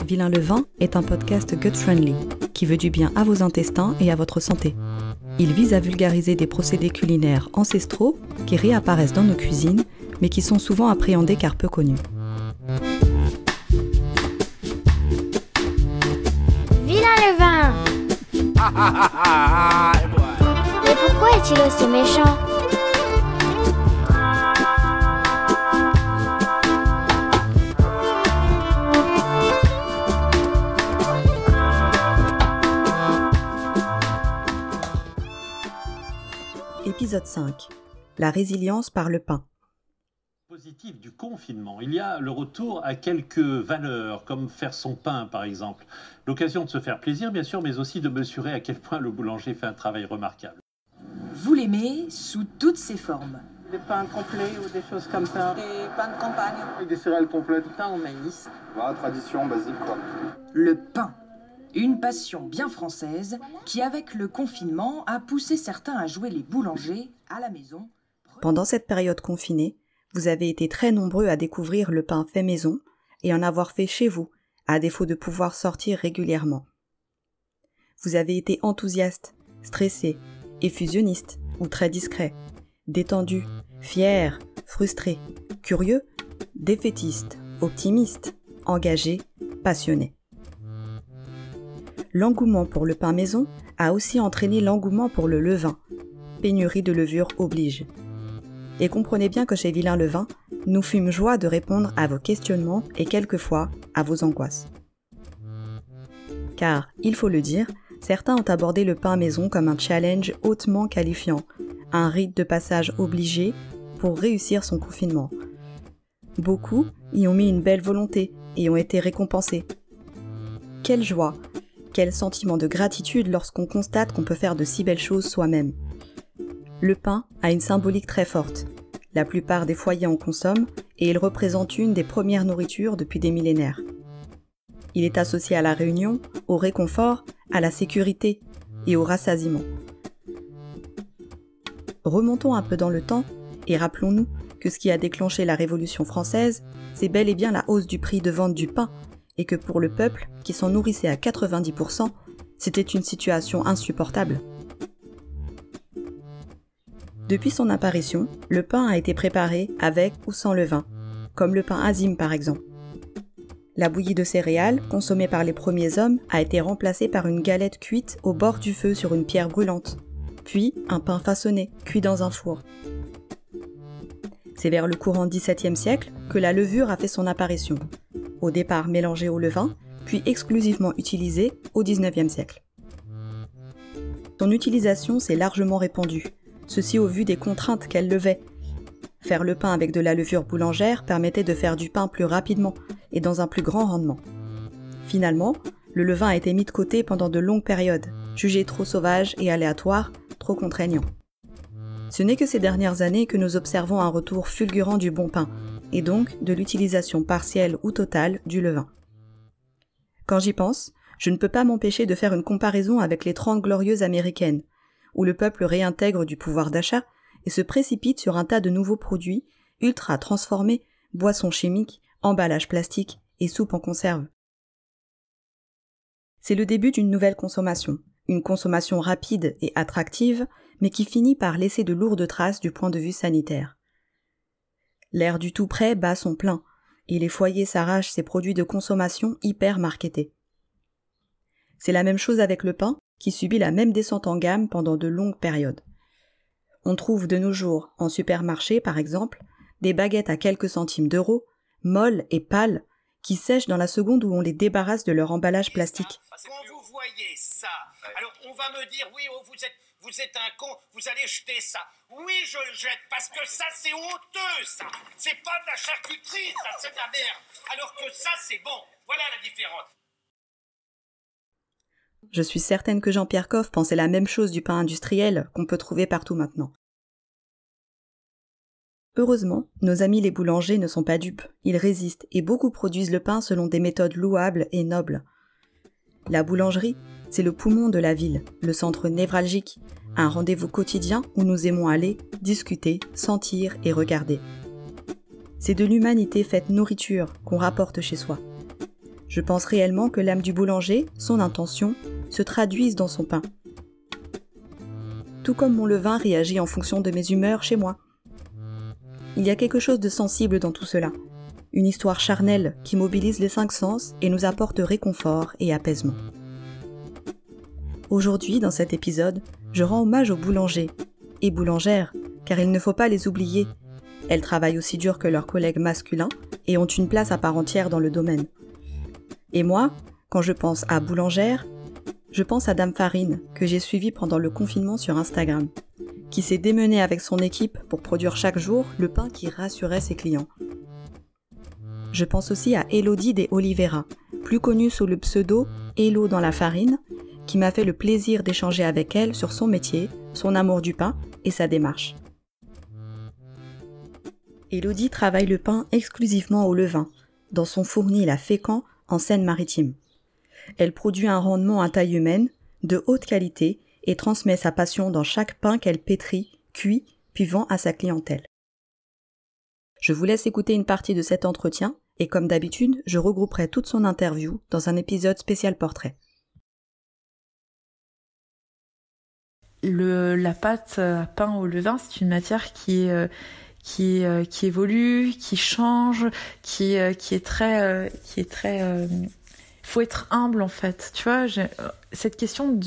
Vilain le vin est un podcast gut-friendly qui veut du bien à vos intestins et à votre santé. Il vise à vulgariser des procédés culinaires ancestraux qui réapparaissent dans nos cuisines, mais qui sont souvent appréhendés car peu connus. Vilain le vin! Mais pourquoi est-il aussi méchant? Épisode 5. La résilience par le pain. Positif du confinement, il y a le retour à quelques valeurs, comme faire son pain par exemple. L'occasion de se faire plaisir bien sûr, mais aussi de mesurer à quel point le boulanger fait un travail remarquable. Vous l'aimez sous toutes ses formes. Des pains complets ou des choses comme ça. Des pains de campagne. Avec des céréales complètes. Pain au maïs. Voilà, tradition basique quoi. Le pain. Une passion bien française qui, avec le confinement, a poussé certains à jouer les boulangers à la maison. Pendant cette période confinée, vous avez été très nombreux à découvrir le pain fait maison et en avoir fait chez vous, à défaut de pouvoir sortir régulièrement. Vous avez été enthousiastes, stressés, effusionnistes ou très discrets, détendus, fiers, frustrés, curieux, défaitistes, optimistes, engagés, passionnés. L'engouement pour le pain maison a aussi entraîné l'engouement pour le levain. Pénurie de levure oblige. Et comprenez bien que chez Vilain le vin, nous fûmes joie de répondre à vos questionnements et quelquefois à vos angoisses. Car, il faut le dire, certains ont abordé le pain maison comme un challenge hautement qualifiant, un rite de passage obligé pour réussir son confinement. Beaucoup y ont mis une belle volonté et ont été récompensés. Quelle joie! Quel sentiment de gratitude lorsqu'on constate qu'on peut faire de si belles choses soi-même. Le pain a une symbolique très forte. La plupart des foyers en consomment et il représente une des premières nourritures depuis des millénaires. Il est associé à la réunion, au réconfort, à la sécurité et au rassasiement. Remontons un peu dans le temps et rappelons-nous que ce qui a déclenché la Révolution française, c'est bel et bien la hausse du prix de vente du pain et que pour le peuple, qui s'en nourrissait à 90%, c'était une situation insupportable. Depuis son apparition, le pain a été préparé avec ou sans levain, comme le pain azime par exemple. La bouillie de céréales, consommée par les premiers hommes, a été remplacée par une galette cuite au bord du feu sur une pierre brûlante, puis un pain façonné, cuit dans un four. C'est vers le courant XVIIe siècle que la levure a fait son apparition, au départ mélangée au levain, puis exclusivement utilisée au XIXe siècle. Son utilisation s'est largement répandue, ceci au vu des contraintes qu'elle levait. Faire le pain avec de la levure boulangère permettait de faire du pain plus rapidement et dans un plus grand rendement. Finalement, le levain a été mis de côté pendant de longues périodes, jugé trop sauvage et aléatoire, trop contraignant. Ce n'est que ces dernières années que nous observons un retour fulgurant du bon pain, et donc de l'utilisation partielle ou totale du levain. Quand j'y pense, je ne peux pas m'empêcher de faire une comparaison avec les 30 glorieuses américaines, où le peuple réintègre du pouvoir d'achat et se précipite sur un tas de nouveaux produits, ultra transformés, boissons chimiques, emballages plastiques et soupes en conserve. C'est le début d'une nouvelle consommation, une consommation rapide et attractive, mais qui finit par laisser de lourdes traces du point de vue sanitaire. L'ère du tout prêt bat son plein, et les foyers s'arrachent ces produits de consommation hyper marketés. C'est la même chose avec le pain, qui subit la même descente en gamme pendant de longues périodes. On trouve de nos jours, en supermarché par exemple, des baguettes à quelques centimes d'euros, molles et pâles, qui sèchent dans la seconde où on les débarrasse de leur emballage plastique. Quand vous voyez ça, alors on va me dire, oui, oh, vous êtes un con, vous allez jeter ça. Oui, je le jette, parce que ça, c'est honteux, ça. C'est pas de la charcuterie, ça, c'est de la merde. Alors que ça, c'est bon. Voilà la différence. Je suis certaine que Jean-Pierre Coff pensait la même chose du pain industriel qu'on peut trouver partout maintenant. Heureusement, nos amis les boulangers ne sont pas dupes. Ils résistent et beaucoup produisent le pain selon des méthodes louables et nobles. La boulangerie, c'est le poumon de la ville, le centre névralgique, un rendez-vous quotidien où nous aimons aller, discuter, sentir et regarder. C'est de l'humanité faite nourriture qu'on rapporte chez soi. Je pense réellement que l'âme du boulanger, son intention, se traduisent dans son pain. Tout comme mon levain réagit en fonction de mes humeurs chez moi. Il y a quelque chose de sensible dans tout cela. Une histoire charnelle qui mobilise les 5 sens et nous apporte réconfort et apaisement. Aujourd'hui, dans cet épisode, je rends hommage aux boulangers et boulangères, car il ne faut pas les oublier. Elles travaillent aussi dur que leurs collègues masculins et ont une place à part entière dans le domaine. Et moi, quand je pense à boulangère, je pense à Dame Farine, que j'ai suivie pendant le confinement sur Instagram, qui s'est démenée avec son équipe pour produire chaque jour le pain qui rassurait ses clients. Je pense aussi à Elodie des Oliveira, plus connue sous le pseudo Elo dans la farine, qui m'a fait le plaisir d'échanger avec elle sur son métier, son amour du pain et sa démarche. Elodie travaille le pain exclusivement au levain, dans son fournil à Fécamp, en Seine-Maritime. Elle produit un rendement à taille humaine, de haute qualité, et transmet sa passion dans chaque pain qu'elle pétrit, cuit, puis vend à sa clientèle. Je vous laisse écouter une partie de cet entretien, et comme d'habitude, je regrouperai toute son interview dans un épisode spécial portrait. La pâte à pain au levain, c'est une matière qui évolue, qui change, qui est très faut être humble en fait. Tu vois, cette question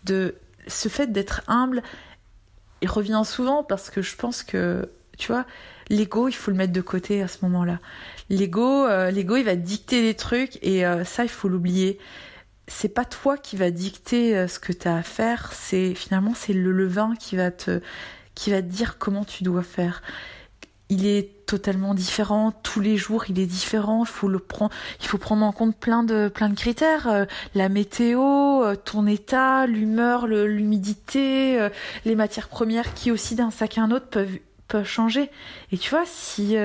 de ce fait d'être humble, il revient souvent parce que je pense que, tu vois, l'ego, il faut le mettre de côté à ce moment-là. L'ego, il va te dicter des trucs et ça, il faut l'oublier. C'est pas toi qui va dicter ce que tu as à faire, c'est le levain qui va te dire comment tu dois faire. Il est totalement différent, tous les jours il est différent, il faut prendre en compte plein de critères, la météo, ton état, l'humeur, l'humidité, les matières premières qui aussi d'un sac à un autre peuvent changer. Et tu vois, si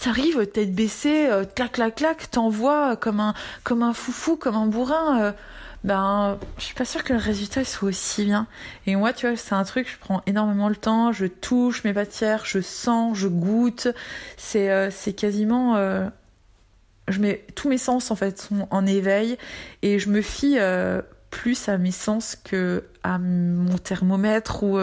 t'arrives tête baissée, clac, t'envoies comme un foufou, comme un bourrin, je suis pas sûre que le résultat soit aussi bien. Et moi, tu vois, c'est un truc, je prends énormément le temps, je touche mes matières, je sens, je goûte. C'est quasiment, je mets tous mes sens en fait sont en éveil et je me fie plus à mes sens que à mon thermomètre ou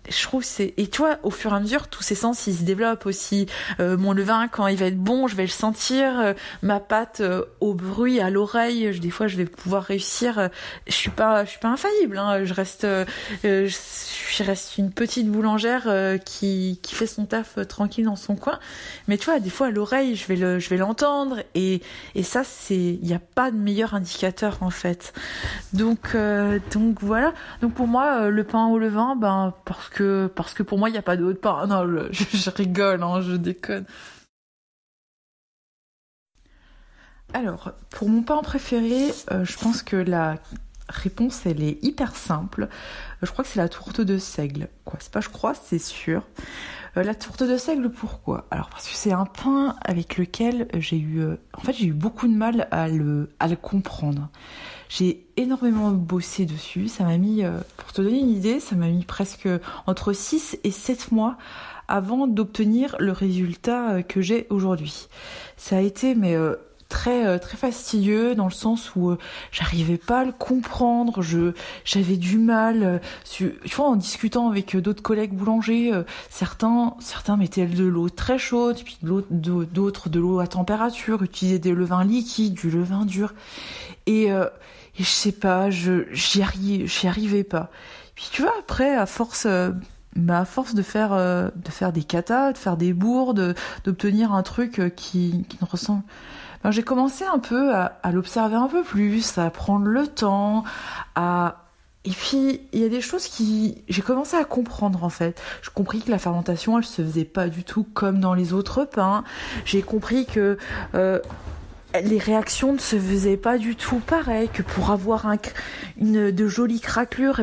je trouve et tu vois, au fur et à mesure tous ces sens ils se développent aussi. Mon levain, quand il va être bon, je vais le sentir, ma pâte au bruit, à l'oreille, des fois je vais pouvoir réussir. Je suis pas infaillible, hein. Je reste une petite boulangère qui fait son taf tranquille dans son coin, mais tu vois, des fois à l'oreille je vais l'entendre et ça, il y a pas de meilleur indicateur en fait. Donc voilà. Donc pour moi, le pain au levain, parce que pour moi il n'y a pas d'autre pain. Non, je rigole, hein, je déconne. Alors, pour mon pain préféré, je pense que la réponse elle est hyper simple. Je crois que c'est la tourte de seigle. C'est sûr. La tourte de seigle, pourquoi ? Alors parce que c'est un pain avec lequel j'ai eu beaucoup de mal à le comprendre. J'ai énormément bossé dessus. Ça m'a mis, pour te donner une idée, ça m'a mis presque entre 6 et 7 mois avant d'obtenir le résultat que j'ai aujourd'hui. Ça a été très fastidieux dans le sens où j'arrivais pas à le comprendre, j'avais du mal, tu vois, en discutant avec d'autres collègues boulangers, certains mettaient de l'eau très chaude, puis d'autres de l'eau à température, utilisaient des levains liquides, du levain dur, et je sais pas, j'y arrivais pas. Puis tu vois, après, à force de faire des katas, de faire des bourdes, d'obtenir un truc qui ne ressemble. J'ai commencé un peu à l'observer un peu plus, à prendre le temps, et puis il y a des choses j'ai commencé à comprendre en fait. J'ai compris que la fermentation, elle se faisait pas du tout comme dans les autres pains. J'ai compris que les réactions ne se faisaient pas du tout pareil, que pour avoir de jolies craquelures,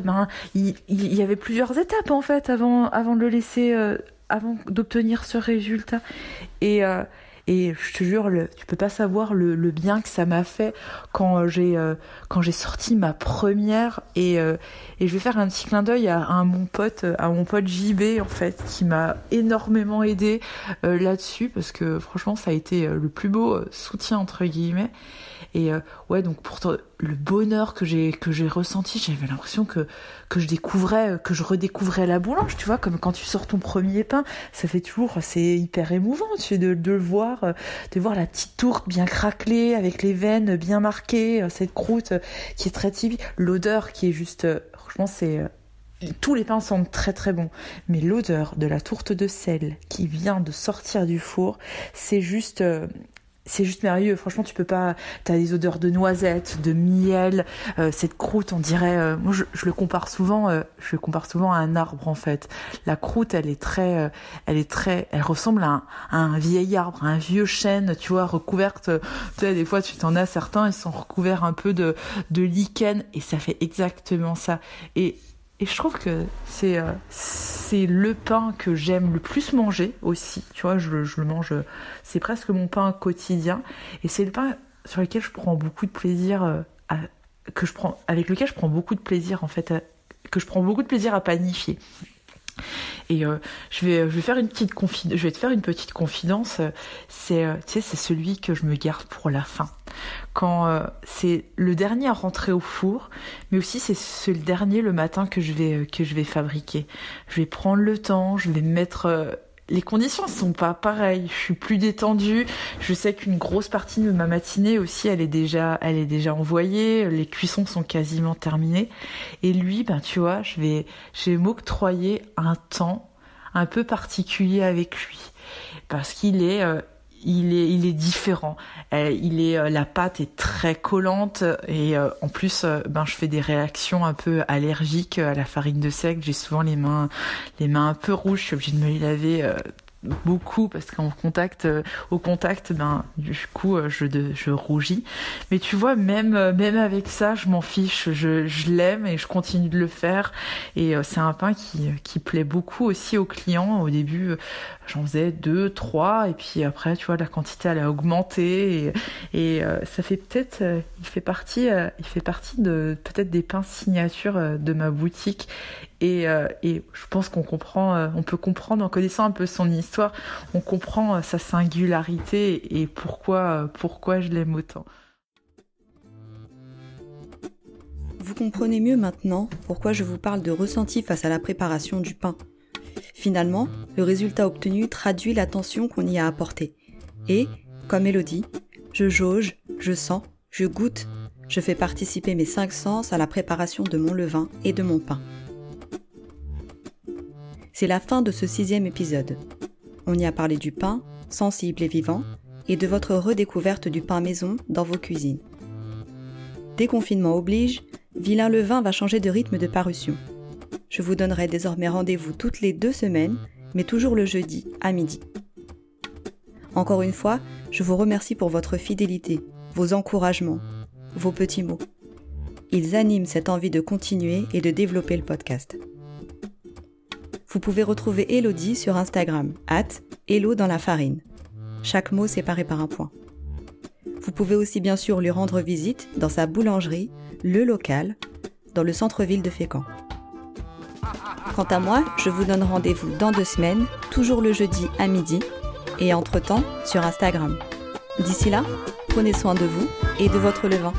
il y avait plusieurs étapes en fait avant de le laisser, avant d'obtenir ce résultat. Et Et je te jure, tu peux pas savoir le bien que ça m'a fait quand j'ai sorti ma première. Et je vais faire un petit clin d'œil à mon pote JB, en fait, qui m'a énormément aidé là-dessus, parce que franchement, ça a été le plus beau soutien, entre guillemets. Et ouais, donc le bonheur que j'ai ressenti, j'avais l'impression que je redécouvrais la boulange, tu vois, comme quand tu sors ton premier pain, ça fait toujours, c'est hyper émouvant, tu sais, de voir la petite tourte bien craquelée, avec les veines bien marquées, cette croûte qui est très typique, l'odeur qui est juste, franchement, tous les pains sentent très très bon, mais l'odeur de la tourte de sel qui vient de sortir du four, c'est juste merveilleux. Franchement, tu peux pas. T'as des odeurs de noisettes, de miel. Cette croûte, on dirait. Moi, je le compare souvent. Je le compare souvent à un arbre, en fait. La croûte, elle ressemble à un vieil arbre, à un vieux chêne, tu vois, recouverte. Tu sais, des fois, tu t'en as certains, ils sont recouverts un peu de lichen, et ça fait exactement ça. Et je trouve que c'est le pain que j'aime le plus manger aussi. Tu vois, je le mange, c'est presque mon pain quotidien. Et c'est le pain sur lequel je prends beaucoup de plaisir, avec lequel je prends beaucoup de plaisir, en fait, que je prends beaucoup de plaisir à panifier. Et je vais te faire une petite confidence. C'est celui que je me garde pour la fin. Quand c'est le dernier à rentrer au four, mais aussi c'est le dernier le matin que je vais fabriquer. Je vais prendre le temps, je vais mettre. Les conditions ne sont pas pareilles. Je suis plus détendue. Je sais qu'une grosse partie de ma matinée aussi, elle est déjà envoyée. Les cuissons sont quasiment terminées. Et lui, ben tu vois, je vais m'octroyer un temps un peu particulier avec lui, parce qu'il est différent. La pâte est très collante, et en plus, je fais des réactions un peu allergiques à la farine de seigle. J'ai souvent les mains un peu rouges. Je suis obligée de me les laver beaucoup, parce qu'au contact, du coup, je rougis. Mais tu vois, même avec ça, je m'en fiche. Je l'aime et je continue de le faire. Et c'est un pain qui plaît beaucoup aussi aux clients. Au début, j'en faisais 2, 3, et puis après, tu vois, la quantité elle a augmenté, et ça fait peut-être, il fait partie de peut-être des pains signature de ma boutique. Et je pense qu'on peut comprendre, en connaissant un peu son histoire, on comprend sa singularité et pourquoi je l'aime autant. Vous comprenez mieux maintenant pourquoi je vous parle de ressenti face à la préparation du pain. Finalement, le résultat obtenu traduit l'attention qu'on y a apportée. Et, comme Élodie, je jauge, je sens, je goûte, je fais participer mes 5 sens à la préparation de mon levain et de mon pain. C'est la fin de ce 6e épisode. On y a parlé du pain, sensible et vivant, et de votre redécouverte du pain maison dans vos cuisines. Déconfinement oblige, Vilain Levain va changer de rythme de parution. Je vous donnerai désormais rendez-vous toutes les 2 semaines, mais toujours le jeudi à midi. Encore une fois, je vous remercie pour votre fidélité, vos encouragements, vos petits mots. Ils animent cette envie de continuer et de développer le podcast. Vous pouvez retrouver Élodie sur Instagram, @Elo-dans-la-farine. Chaque mot séparé par un point. Vous pouvez aussi bien sûr lui rendre visite dans sa boulangerie, Le Local, dans le centre-ville de Fécamp. Quant à moi, je vous donne rendez-vous dans 2 semaines, toujours le jeudi à midi, et entre-temps sur Instagram. D'ici là, prenez soin de vous et de votre levain.